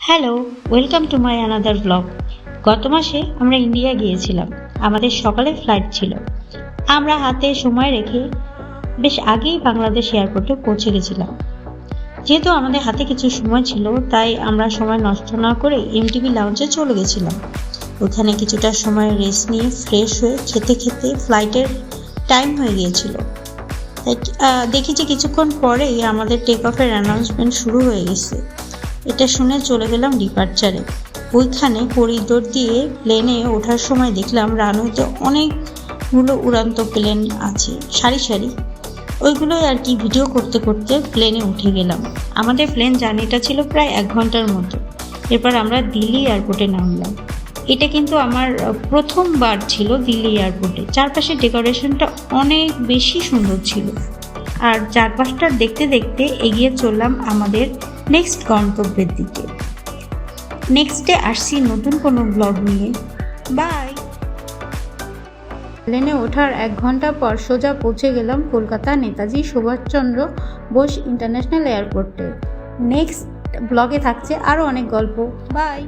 Hello, welcome to my another blog. গত মাসে আমরা ইন্ডিয়া গিয়েছিলাম। আমাদের সকালে ফ্লাইট ছিল। আমরা হাতে সময় রেখে বেশ আগেই বাংলাদেশ এয়ারপোর্টে পৌঁছে গেছিলাম। যেহেতু আমাদের হাতে কিছু সময় ছিল, তাই আমরা সময় নষ্ট না করে এমটিভি লাউঞ্জে চলে গেছিলাম। ওখানে কিছুটা সময় রেস্ট নিয়ে ফ্রেশ হয়ে খেতে খেতে ফ্লাইটের টাইম হয়ে গিয়েছিল। তাই দেখি যে কিছুক্ষণ পরেই আমাদের টেক অফের অ্যানাউন্সমেন্ট শুরু হয়ে গেছে। এটা শুনে চলে গেলাম ডিপার্চারে। ওইখানে করিডোর দিয়ে প্লেনে ওঠার সময় দেখলাম রানওয়েতে অনেকগুলো উড়ান্ত প্লেন আছে সারি সারি। ওইগুলোই আর কি ভিডিও করতে করতে প্লেনে উঠে গেলাম। আমাদের প্লেন জার্নিটা ছিল প্রায় 1 ঘন্টার মতো। এরপর আমরা দিল্লি এয়ারপোর্টে নামলাম। এটা কিন্তু আমার প্রথমবার ছিল দিল্লি এয়ারপোর্টে। চারপাশের ডেকোরেশনটা অনেক বেশি সুন্দর ছিল। আর চারপাশটা দেখতে দেখতে এগিয়ে চললাম আমাদের নেক্সট গন্তব্যের দিকে। নেক্সটে আসছি নতুন কোনো ব্লগ নিয়ে। বাই। প্লেনে ওঠার 1 ঘন্টা পর সোজা পৌঁছে গেলাম কলকাতা নেতাজি সুভাষচন্দ্র বোস ইন্টারন্যাশনাল এয়ারপোর্টে। নেক্সট ব্লগে থাকছে আরও অনেক গল্প। বাই।